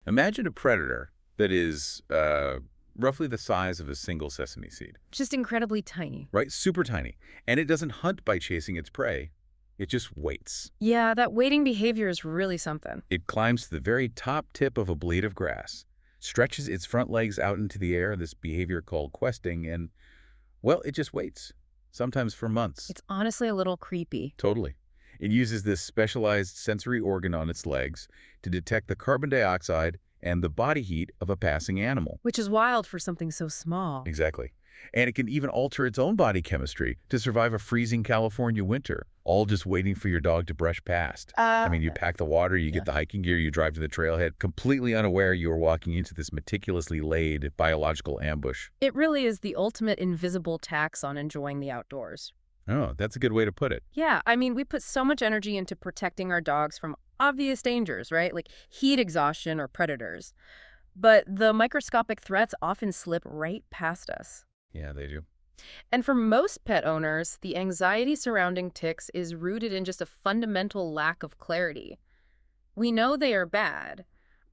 Imagine a predator that is roughly the size of a single sesame seed, Just incredibly tiny. right? Super tiny. And it doesn't hunt by chasing its prey. It just waits. Yeah, that waiting behavior is really something. It climbs to the very top tip of a blade of grass, stretches its front legs out into the air, this behavior called questing, and, well, it just waits, sometimes for months. It's honestly a little creepy. Totally. It uses this specialized sensory organ on its legs to detect the carbon dioxide and the body heat of a passing animal. Which is wild for something so small. Exactly. And it can even alter its own body chemistry to survive a freezing California winter, all just waiting for your dog to brush past. You pack the water, you get the hiking gear, you drive to the trailhead, completely unaware you are walking into this meticulously laid biological ambush. It really is the ultimate invisible tax on enjoying the outdoors. Oh, that's a good way to put it. Yeah, we put so much energy into protecting our dogs from obvious dangers, right? Like heat exhaustion or predators. But the microscopic threats often slip right past us. Yeah, they do. And for most pet owners, the anxiety surrounding ticks is rooted in just a fundamental lack of clarity. We know they are bad,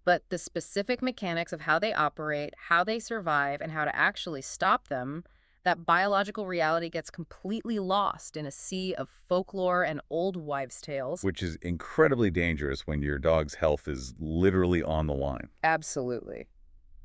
but the specific mechanics of how they operate, how they survive, and how to actually stop them, that biological reality gets completely lost in a sea of folklore and old wives' tales. Which is incredibly dangerous when your dog's health is literally on the line. Absolutely.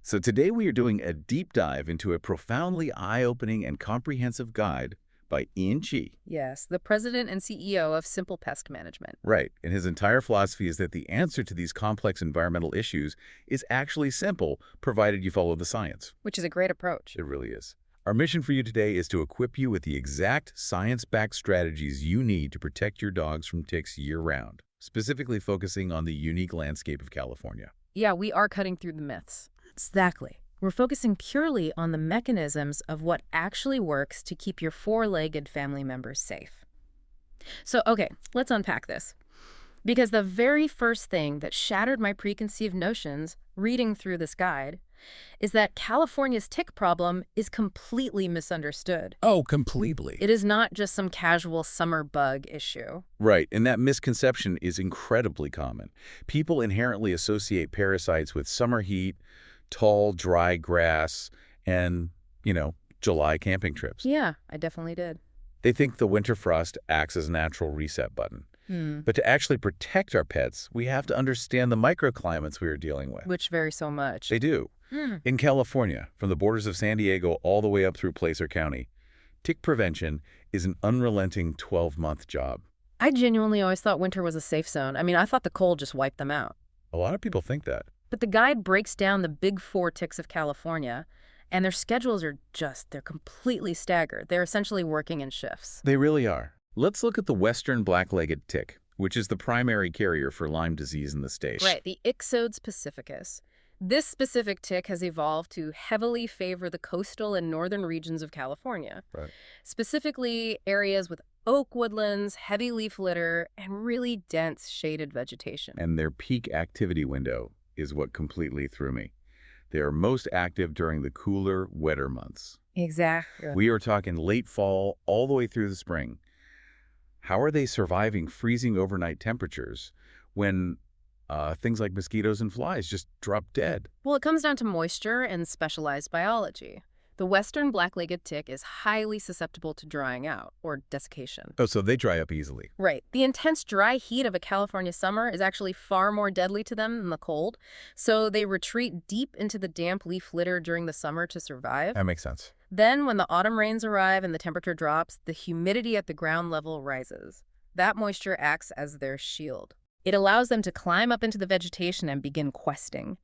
So today we are doing a deep dive into a profoundly eye-opening and comprehensive guide by Ian Chi. Yes, the president and CEO of Simple Pest Management. Right, and his entire philosophy is that the answer to these complex environmental issues is actually simple, provided you follow the science. Which is a great approach. It really is. Our mission for you today is to equip you with the exact science-backed strategies you need to protect your dogs from ticks year-round, specifically focusing on the unique landscape of California. Yeah, we are cutting through the myths. Exactly. We're focusing purely on the mechanisms of what actually works to keep your four-legged family members safe. So, okay, let's unpack this. Because the very first thing that shattered my preconceived notions reading through this guide is that California's tick problem is completely misunderstood. Oh, completely. It is not just some casual summer bug issue. Right, and that misconception is incredibly common. People inherently associate parasites with summer heat, tall, dry grass, and, July camping trips. Yeah, I definitely did. They think the winter frost acts as a natural reset button. But to actually protect our pets, we have to understand the microclimates we are dealing with. Which vary so much. They do. In California, from the borders of San Diego all the way up through Placer County, tick prevention is an unrelenting 12-month job. I genuinely always thought winter was a safe zone. I thought the cold just wiped them out. A lot of people think that. But the guide breaks down the big four ticks of California, and their schedules are they're completely staggered. They're essentially working in shifts. They really are. Let's look at the western black-legged tick, which is the primary carrier for Lyme disease in the state. Right, the Ixodes pacificus. This specific tick has evolved to heavily favor the coastal and northern regions of California. Right. Specifically, areas with oak woodlands, heavy leaf litter, and really dense shaded vegetation. And their peak activity window is what completely threw me. They are most active during the cooler, wetter months. Exactly. We are talking late fall all the way through the spring. How are they surviving freezing overnight temperatures when things like mosquitoes and flies just drop dead? Well, it comes down to moisture and specialized biology. The western black-legged tick is highly susceptible to drying out, or desiccation. Oh, so they dry up easily. Right. The intense dry heat of a California summer is actually far more deadly to them than the cold, so they retreat deep into the damp leaf litter during the summer to survive. That makes sense. Then, when the autumn rains arrive and the temperature drops, the humidity at the ground level rises. That moisture acts as their shield. It allows them to climb up into the vegetation and begin questing.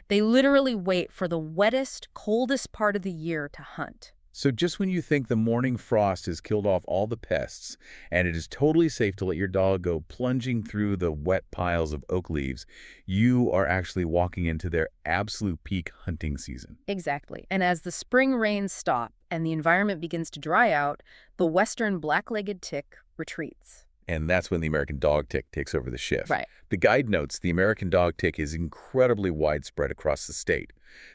They literally wait for the wettest, coldest part of the year to hunt. So just when you think the morning frost has killed off all the pests and it is totally safe to let your dog go plunging through the wet piles of oak leaves, you are actually walking into their absolute peak hunting season. Exactly. And as the spring rains stop and the environment begins to dry out, the western black-legged tick retreats. And that's when the American dog tick takes over the shift. Right. The guide notes the American dog tick is incredibly widespread across the state.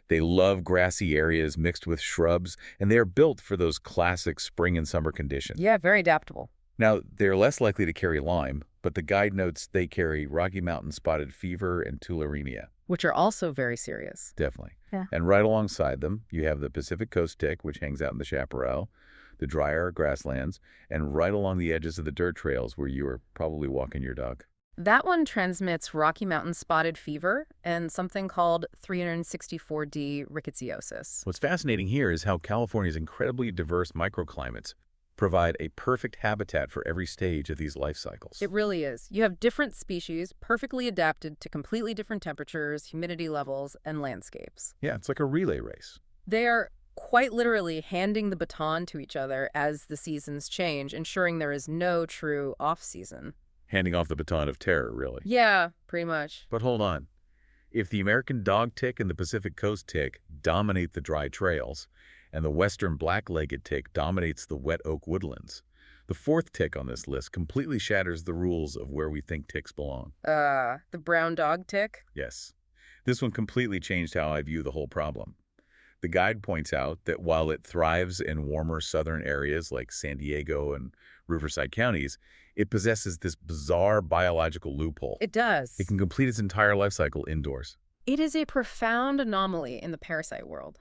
They love grassy areas mixed with shrubs, and they are built for those classic spring and summer conditions. Yeah, very adaptable. Now, they're less likely to carry Lyme, but the guide notes they carry Rocky Mountain spotted fever and tularemia. Which are also very serious. Definitely. Yeah. And right alongside them, you have the Pacific Coast tick, which hangs out in the chaparral, the drier grasslands, and right along the edges of the dirt trails where you are probably walking your dog. That one transmits Rocky Mountain spotted fever and something called 364D rickettsiosis. What's fascinating here is how California's incredibly diverse microclimates provide a perfect habitat for every stage of these life cycles. It really is. You have different species perfectly adapted to completely different temperatures, humidity levels, and landscapes. Yeah, it's like a relay race. They are quite literally handing the baton to each other as the seasons change, ensuring there is no true off-season. Handing off the baton of terror, really. Yeah, pretty much. But hold on. If the American dog tick and the Pacific Coast tick dominate the dry trails, and the western black-legged tick dominates the wet oak woodlands, the fourth tick on this list completely shatters the rules of where we think ticks belong. The brown dog tick? Yes. This one completely changed how I view the whole problem. The guide points out that while it thrives in warmer southern areas like San Diego and Riverside counties, it possesses this bizarre biological loophole. It does. It can complete its entire life cycle indoors. It is a profound anomaly in the parasite world.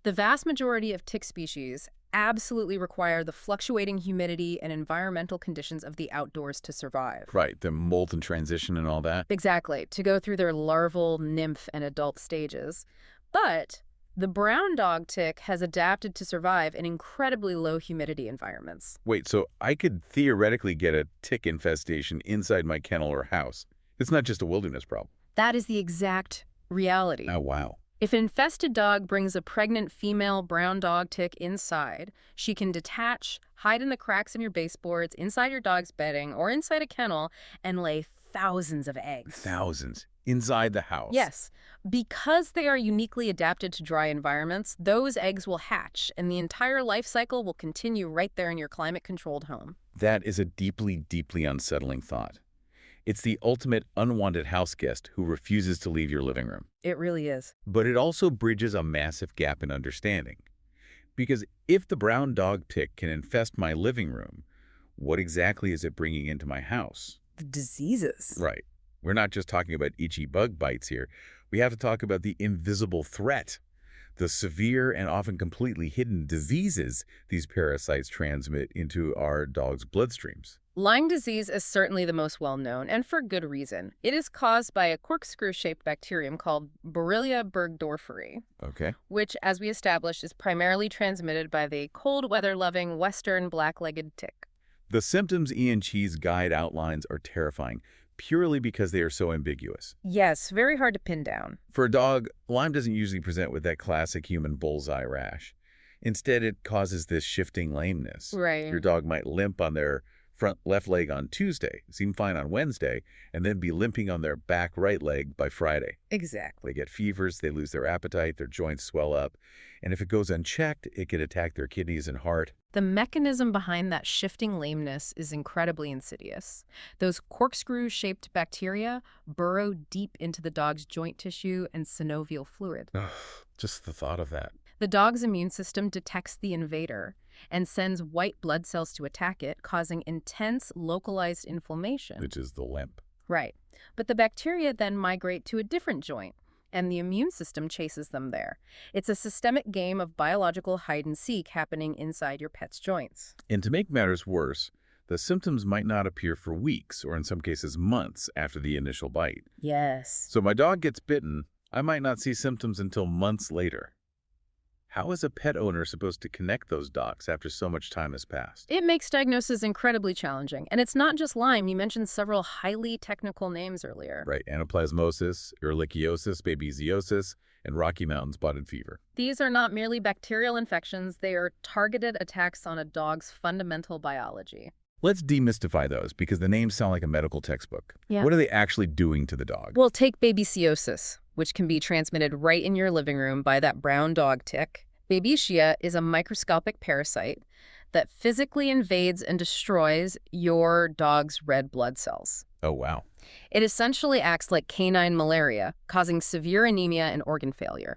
The vast majority of tick species absolutely require the fluctuating humidity and environmental conditions of the outdoors to survive. Right, the molt and transition and all that. Exactly, to go through their larval, nymph, and adult stages. But the brown dog tick has adapted to survive in incredibly low humidity environments. Wait, so I could theoretically get a tick infestation inside my kennel or house. It's not just a wilderness problem. That is the exact reality. Oh, wow. If an infested dog brings a pregnant female brown dog tick inside, she can detach, hide in the cracks in your baseboards, inside your dog's bedding, or inside a kennel, and lay thousands of eggs. Thousands. Inside the house. Yes. Because they are uniquely adapted to dry environments, those eggs will hatch, and the entire life cycle will continue right there in your climate-controlled home. That is a deeply, deeply unsettling thought. It's the ultimate unwanted house guest who refuses to leave your living room. It really is. But it also bridges a massive gap in understanding. Because if the brown dog tick can infest my living room, what exactly is it bringing into my house? The diseases. Right. We're not just talking about itchy bug bites here. We have to talk about the invisible threat, the severe and often completely hidden diseases these parasites transmit into our dogs' bloodstreams. Lyme disease is certainly the most well-known, and for good reason. It is caused by a corkscrew-shaped bacterium called Borrelia burgdorferi, Okay. which, as we established, is primarily transmitted by the cold weather-loving western black-legged tick. The symptoms Ian Chi's guide outlines are terrifying, purely because they are so ambiguous. Yes, very hard to pin down. For a dog, Lyme doesn't usually present with that classic human bullseye rash. Instead, it causes this shifting lameness. Right. Your dog might limp on their front left leg on Tuesday, seem fine on Wednesday, and then be limping on their back right leg by Friday. Exactly. They get fevers, they lose their appetite, their joints swell up, and if it goes unchecked, it can attack their kidneys and heart. The mechanism behind that shifting lameness is incredibly insidious. Those corkscrew-shaped bacteria burrow deep into the dog's joint tissue and synovial fluid. Just the thought of that. The dog's immune system detects the invader and sends white blood cells to attack it, causing intense localized inflammation. Which is the limp. Right. But the bacteria then migrate to a different joint, and the immune system chases them there. It's a systemic game of biological hide-and-seek happening inside your pet's joints. And to make matters worse, the symptoms might not appear for weeks, or in some cases months, after the initial bite. Yes. So my dog gets bitten, I might not see symptoms until months later. How is a pet owner supposed to connect those dots after so much time has passed? It makes diagnosis incredibly challenging. And it's not just Lyme. You mentioned several highly technical names earlier. Right, anaplasmosis, ehrlichiosis, babesiosis, and Rocky Mountain spotted fever. These are not merely bacterial infections. They are targeted attacks on a dog's fundamental biology. Let's demystify those, because the names sound like a medical textbook. Yeah. What are they actually doing to the dog? Well, take babesiosis, which can be transmitted right in your living room by that brown dog tick. Babesia is a microscopic parasite that physically invades and destroys your dog's red blood cells. Oh, wow. It essentially acts like canine malaria, causing severe anemia and organ failure.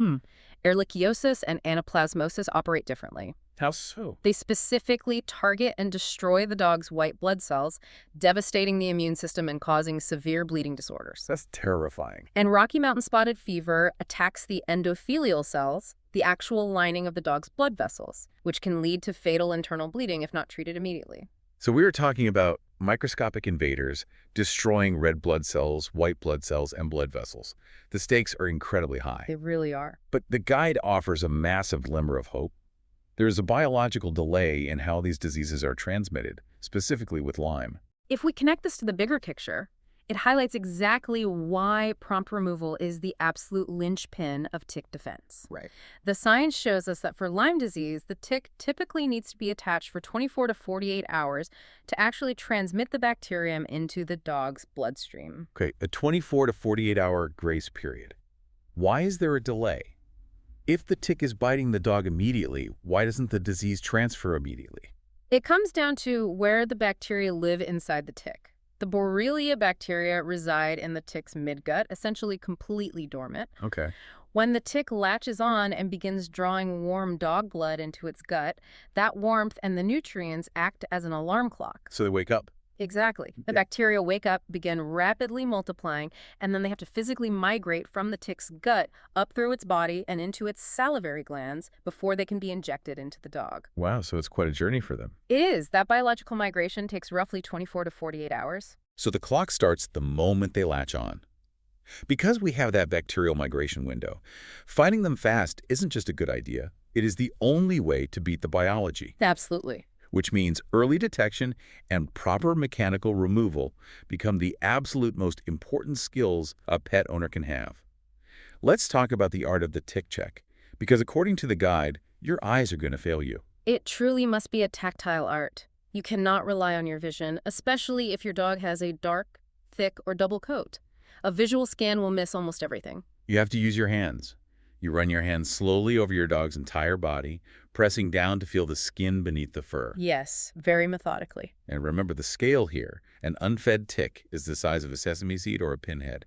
Ehrlichiosis and anaplasmosis operate differently. How so? They specifically target and destroy the dog's white blood cells, devastating the immune system and causing severe bleeding disorders. That's terrifying. And Rocky Mountain spotted fever attacks the endothelial cells, the actual lining of the dog's blood vessels, which can lead to fatal internal bleeding if not treated immediately. So we were talking about microscopic invaders destroying red blood cells, white blood cells, and blood vessels. The stakes are incredibly high. They really are. But the guide offers a massive glimmer of hope. There is a biological delay in how these diseases are transmitted, specifically with Lyme. If we connect this to the bigger picture, it highlights exactly why prompt removal is the absolute linchpin of tick defense. Right. The science shows us that for Lyme disease, the tick typically needs to be attached for 24 to 48 hours to actually transmit the bacterium into the dog's bloodstream. Okay, a 24 to 48-hour grace period. Why is there a delay? If the tick is biting the dog immediately, why doesn't the disease transfer immediately? It comes down to where the bacteria live inside the tick. The Borrelia bacteria reside in the tick's midgut, essentially completely dormant. Okay. When the tick latches on and begins drawing warm dog blood into its gut, that warmth and the nutrients act as an alarm clock. So they wake up. Exactly. The bacteria wake up, begin rapidly multiplying, and then they have to physically migrate from the tick's gut up through its body and into its salivary glands before they can be injected into the dog. Wow, so it's quite a journey for them. It is. That biological migration takes roughly 24 to 48 hours. So the clock starts the moment they latch on. Because we have that bacterial migration window, fighting them fast isn't just a good idea. It is the only way to beat the biology. Absolutely. Which means early detection and proper mechanical removal become the absolute most important skills a pet owner can have. Let's talk about the art of the tick check, because according to the guide, your eyes are going to fail you. It truly must be a tactile art. You cannot rely on your vision, especially if your dog has a dark, thick, or double coat. A visual scan will miss almost everything. You have to use your hands. You run your hands slowly over your dog's entire body, pressing down to feel the skin beneath the fur. Yes, very methodically. And remember the scale here. An unfed tick is the size of a sesame seed or a pinhead.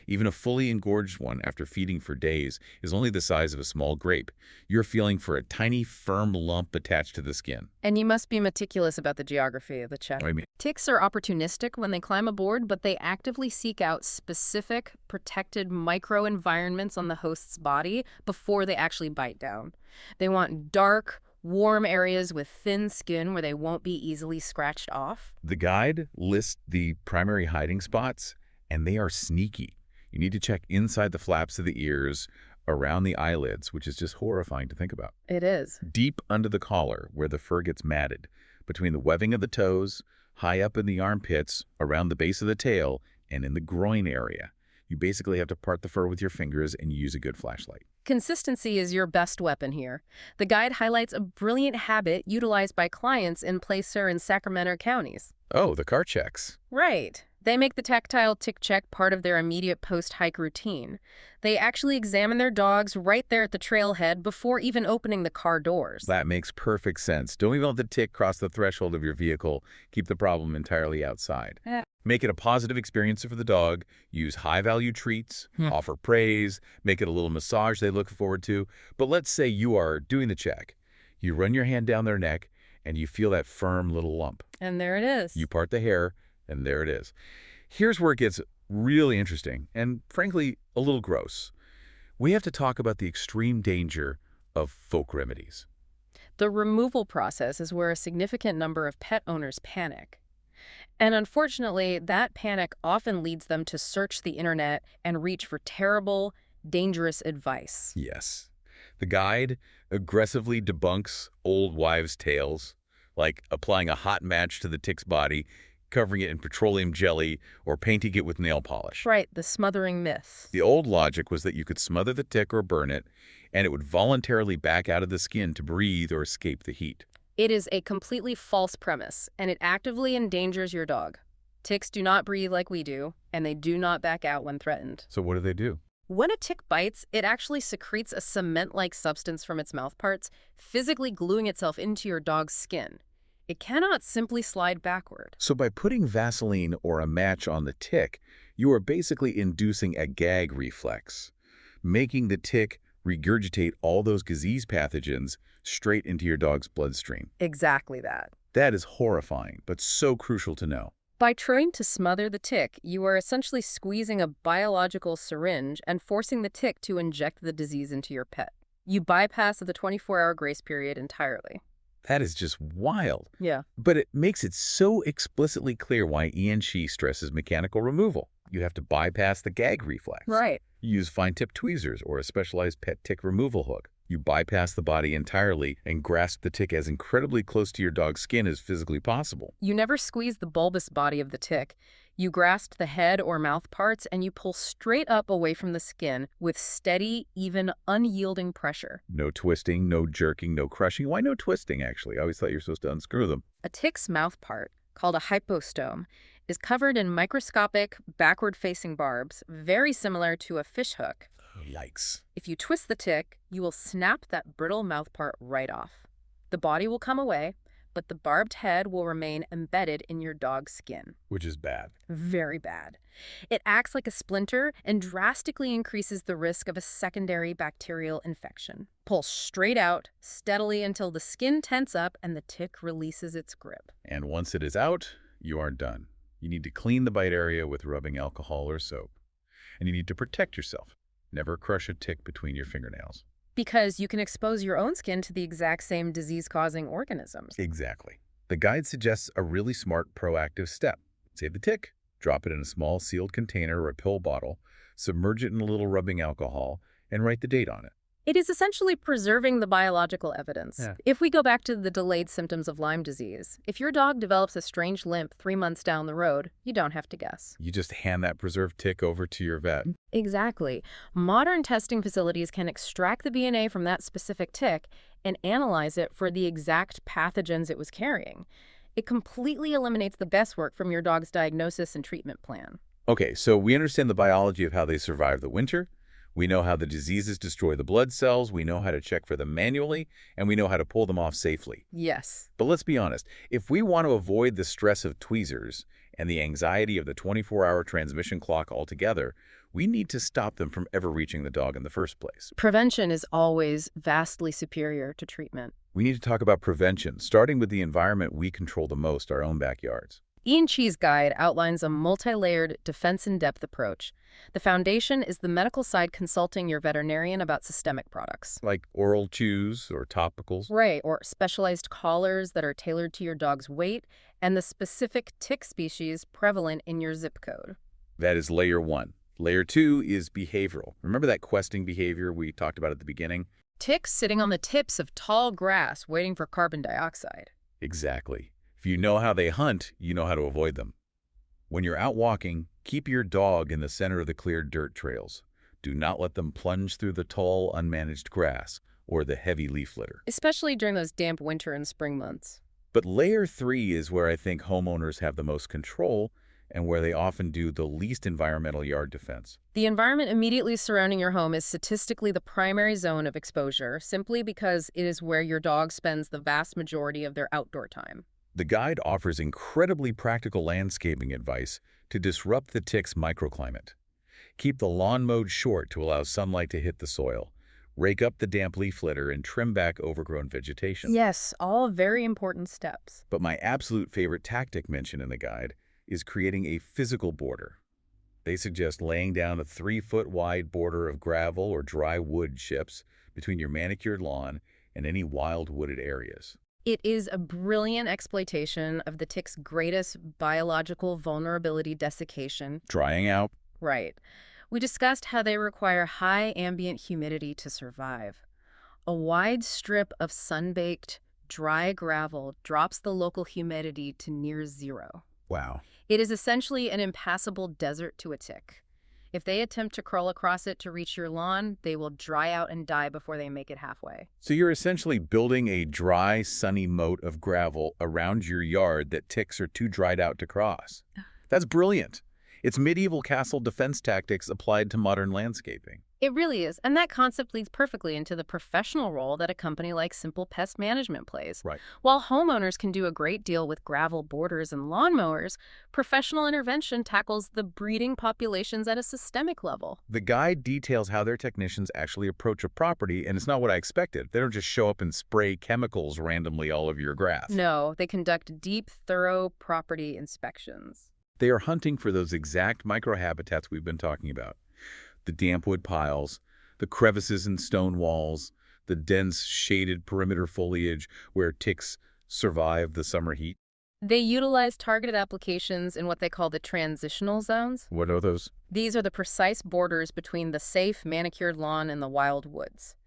Even a fully engorged one after feeding for days is only the size of a small grape. You're feeling for a tiny, firm lump attached to the skin. And you must be meticulous about the geography of the check. Ticks are opportunistic when they climb aboard, but they actively seek out specific, protected microenvironments on the host's body before they actually bite down. They want dark, warm areas with thin skin where they won't be easily scratched off. The guide lists the primary hiding spots, and they are sneaky. You need to check inside the flaps of the ears, around the eyelids, which is just horrifying to think about. It is. Deep under the collar, where the fur gets matted, between the webbing of the toes, high up in the armpits, around the base of the tail, and in the groin area. You basically have to part the fur with your fingers and use a good flashlight. Consistency is your best weapon here. The guide highlights a brilliant habit utilized by clients in Placer and Sacramento counties. Oh, the car checks. Right. They make the tactile tick check part of their immediate post-hike routine. They actually examine their dogs right there at the trailhead before even opening the car doors. That makes perfect sense. Don't even let the tick cross the threshold of your vehicle. Keep the problem entirely outside. Make it a positive experience for the dog. Use high-value treats, offer praise, make it a little massage they look forward to. But let's say you are doing the check. You run your hand down their neck, and you feel that firm little lump. And there it is. You part the hair, and there it is. Here's where it gets really interesting and, frankly, a little gross. We have to talk about the extreme danger of folk remedies. The removal process is where a significant number of pet owners panic. And unfortunately, that panic often leads them to search the internet and reach for terrible, dangerous advice. Yes. The guide aggressively debunks old wives' tales, like applying a hot match to the tick's body, covering it in petroleum jelly, or painting it with nail polish. Right, the smothering myth. The old logic was that you could smother the tick or burn it, and it would voluntarily back out of the skin to breathe or escape the heat. It is a completely false premise, and it actively endangers your dog. Ticks do not breathe like we do, and they do not back out when threatened. So what do? When a tick bites, it actually secretes a cement-like substance from its mouth parts, physically gluing itself into your dog's skin. It cannot simply slide backward. So by putting Vaseline or a match on the tick, you are basically inducing a gag reflex, making the tick regurgitate all those disease pathogens straight into your dog's bloodstream. Exactly that. That is horrifying, but so crucial to know. By trying to smother the tick, you are essentially squeezing a biological syringe and forcing the tick to inject the disease into your pet. You bypass the 24-hour grace period entirely. That is just wild. Yeah. But it makes it so explicitly clear why Ian Shih stresses mechanical removal. You have to bypass the gag reflex. Right. You use fine-tip tweezers or a specialized pet tick removal hook. You bypass the body entirely and grasp the tick as incredibly close to your dog's skin as physically possible. You never squeeze the bulbous body of the tick. You grasp the head or mouth parts and you pull straight up away from the skin with steady, even unyielding pressure. No twisting, no jerking, no crushing. Why no twisting, actually? I always thought you were supposed to unscrew them. A tick's mouth part, called a hypostome, is covered in microscopic, backward-facing barbs, very similar to a fish hook. Yikes. If you twist the tick, you will snap that brittle mouth part right off. The body will come away, but the barbed head will remain embedded in your dog's skin. Which is bad. Very bad. It acts like a splinter and drastically increases the risk of a secondary bacterial infection. Pull straight out, steadily until the skin tenses up and the tick releases its grip. And once it is out, you are done. You need to clean the bite area with rubbing alcohol or soap. And you need to protect yourself. Never crush a tick between your fingernails. Because you can expose your own skin to the exact same disease-causing organisms. Exactly. The guide suggests a really smart, proactive step. Save the tick, drop it in a small sealed container or a pill bottle, submerge it in a little rubbing alcohol, and write the date on it. It is essentially preserving the biological evidence. Yeah. If we go back to the delayed symptoms of Lyme disease, if your dog develops a strange limp 3 months down the road, you don't have to guess. You just hand that preserved tick over to your vet. Exactly. Modern testing facilities can extract the DNA from that specific tick and analyze it for the exact pathogens it was carrying. It completely eliminates the guesswork from your dog's diagnosis and treatment plan. Okay, so we understand the biology of how they survive the winter. We know how the diseases destroy the blood cells, we know how to check for them manually, and we know how to pull them off safely. Yes. But let's be honest, if we want to avoid the stress of tweezers and the anxiety of the 24-hour transmission clock altogether, we need to stop them from ever reaching the dog in the first place. Prevention is always vastly superior to treatment. We need to talk about prevention, starting with the environment we control the most, our own backyards. Ian Shih's guide outlines a multi-layered defense-in-depth approach. The foundation is the medical side consulting your veterinarian about systemic products. Like oral chews or topicals. Right, or specialized collars that are tailored to your dog's weight and the specific tick species prevalent in your zip code. That is layer one. Layer two is behavioral. Remember that questing behavior we talked about at the beginning? Ticks sitting on the tips of tall grass waiting for carbon dioxide. Exactly. If you know how they hunt, you know how to avoid them. When you're out walking, keep your dog in the center of the cleared dirt trails. Do not let them plunge through the tall, unmanaged grass or the heavy leaf litter. Especially during those damp winter and spring months. But layer three is where I think homeowners have the most control and where they often do the least environmental yard defense. The environment immediately surrounding your home is statistically the primary zone of exposure, simply because it is where your dog spends the vast majority of their outdoor time. The guide offers incredibly practical landscaping advice to disrupt the tick's microclimate. Keep the lawn mowed short to allow sunlight to hit the soil. Rake up the damp leaf litter and trim back overgrown vegetation. Yes, all very important steps. But my absolute favorite tactic mentioned in the guide is creating a physical border. They suggest laying down a 3-foot wide border of gravel or dry wood chips between your manicured lawn and any wild wooded areas. It is a brilliant exploitation of the tick's greatest biological vulnerability, desiccation. Drying out. Right. We discussed how they require high ambient humidity to survive. A wide strip of sun-baked, dry gravel drops the local humidity to near zero. Wow. It is essentially an impassable desert to a tick. If they attempt to crawl across it to reach your lawn, they will dry out and die before they make it halfway. So you're essentially building a dry, sunny moat of gravel around your yard that ticks are too dried out to cross. That's brilliant. It's medieval castle defense tactics applied to modern landscaping. It really is. And that concept leads perfectly into the professional role that a company like Simple Pest Management plays. Right. While homeowners can do a great deal with gravel borders and lawnmowers, professional intervention tackles the breeding populations at a systemic level. The guide details how their technicians actually approach a property, and it's not what I expected. They don't just show up and spray chemicals randomly all over your grass. No, they conduct deep, thorough property inspections. They are hunting for those exact microhabitats we've been talking about. The damp wood piles, the crevices in stone walls, the dense shaded perimeter foliage where ticks survive the summer heat. They utilize targeted applications in what they call the transitional zones. What are those? These are the precise borders between the safe, manicured lawn and the wild woods.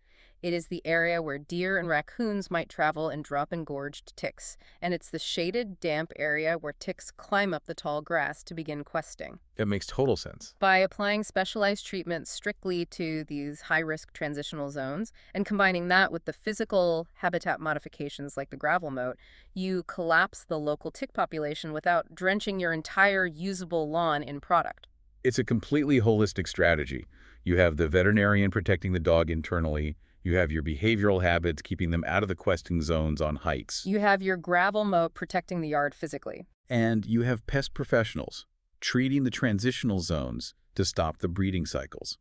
It is the area where deer and raccoons might travel and drop engorged ticks, and it's the shaded, damp area where ticks climb up the tall grass to begin questing. It makes total sense. By applying specialized treatments strictly to these high-risk transitional zones and combining that with the physical habitat modifications like the gravel moat, you collapse the local tick population without drenching your entire usable lawn in product. It's a completely holistic strategy. You have the veterinarian protecting the dog internally. You have your behavioral habits keeping them out of the questing zones on hikes. You have your gravel moat protecting the yard physically. And you have pest professionals treating the transitional zones to stop the breeding cycles.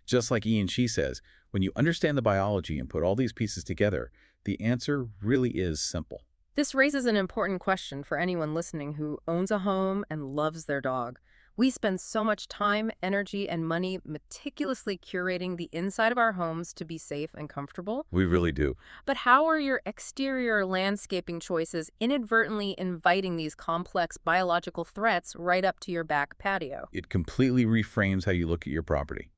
Just like Ian She says, when you understand the biology and put all these pieces together, the answer really is simple. This raises an important question for anyone listening who owns a home and loves their dog. We spend so much time, energy, and money meticulously curating the inside of our homes to be safe and comfortable. We really do. But how are your exterior landscaping choices inadvertently inviting these complex biological threats right up to your back patio? It completely reframes how you look at your property.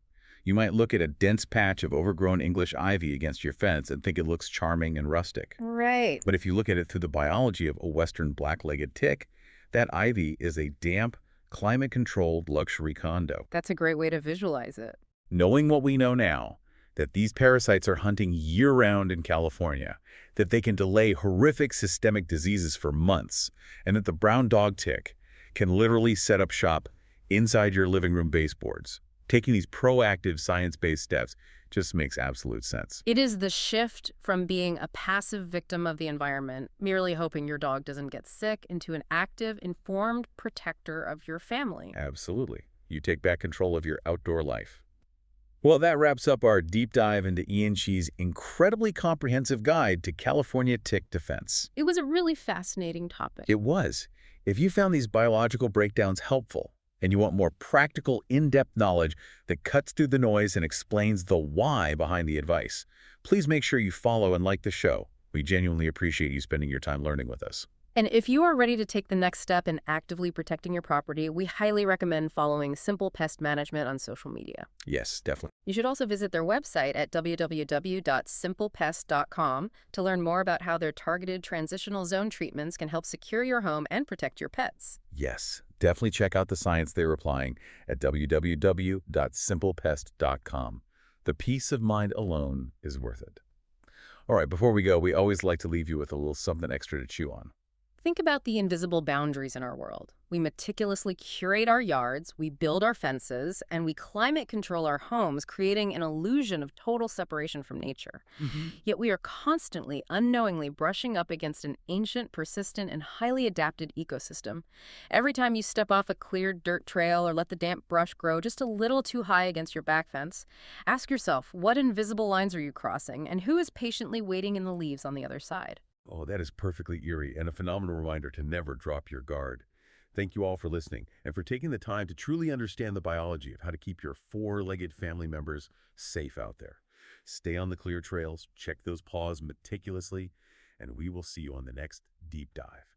You might look at a dense patch of overgrown English ivy against your fence and think it looks charming and rustic. Right. But if you look at it through the biology of a western black-legged tick, that ivy is a damp, climate-controlled luxury condo. That's a great way to visualize it. Knowing what we know now, that these parasites are hunting year-round in California, that they can delay horrific systemic diseases for months, and that the brown dog tick can literally set up shop inside your living room baseboards. Taking these proactive science-based steps just makes absolute sense. It is the shift from being a passive victim of the environment, merely hoping your dog doesn't get sick, into an active, informed protector of your family. Absolutely. You take back control of your outdoor life. Well, that wraps up our deep dive into Ian She's incredibly comprehensive guide to California tick defense. It was a really fascinating topic. It was. If you found these biological breakdowns helpful, and you want more practical, in-depth knowledge that cuts through the noise and explains the why behind the advice, please make sure you follow and like the show. We genuinely appreciate you spending your time learning with us. And if you are ready to take the next step in actively protecting your property, we highly recommend following Simple Pest Management on social media. Yes, definitely. You should also visit their website at www.simplepest.com to learn more about how their targeted transitional zone treatments can help secure your home and protect your pets. Yes, definitely check out the science they're applying at www.simplepest.com. The peace of mind alone is worth it. All right, before we go, we always like to leave you with a little something extra to chew on. Think about the invisible boundaries in our world. We meticulously curate our yards, we build our fences, and we climate control our homes, creating an illusion of total separation from nature. Yet we are constantly, unknowingly brushing up against an ancient, persistent, and highly adapted ecosystem. Every time you step off a cleared dirt trail or let the damp brush grow just a little too high against your back fence, ask yourself, what invisible lines are you crossing, and who is patiently waiting in the leaves on the other side? Oh, that is perfectly eerie and a phenomenal reminder to never drop your guard. Thank you all for listening and for taking the time to truly understand the biology of how to keep your four-legged family members safe out there. Stay on the clear trails, check those paws meticulously, and we will see you on the next deep dive.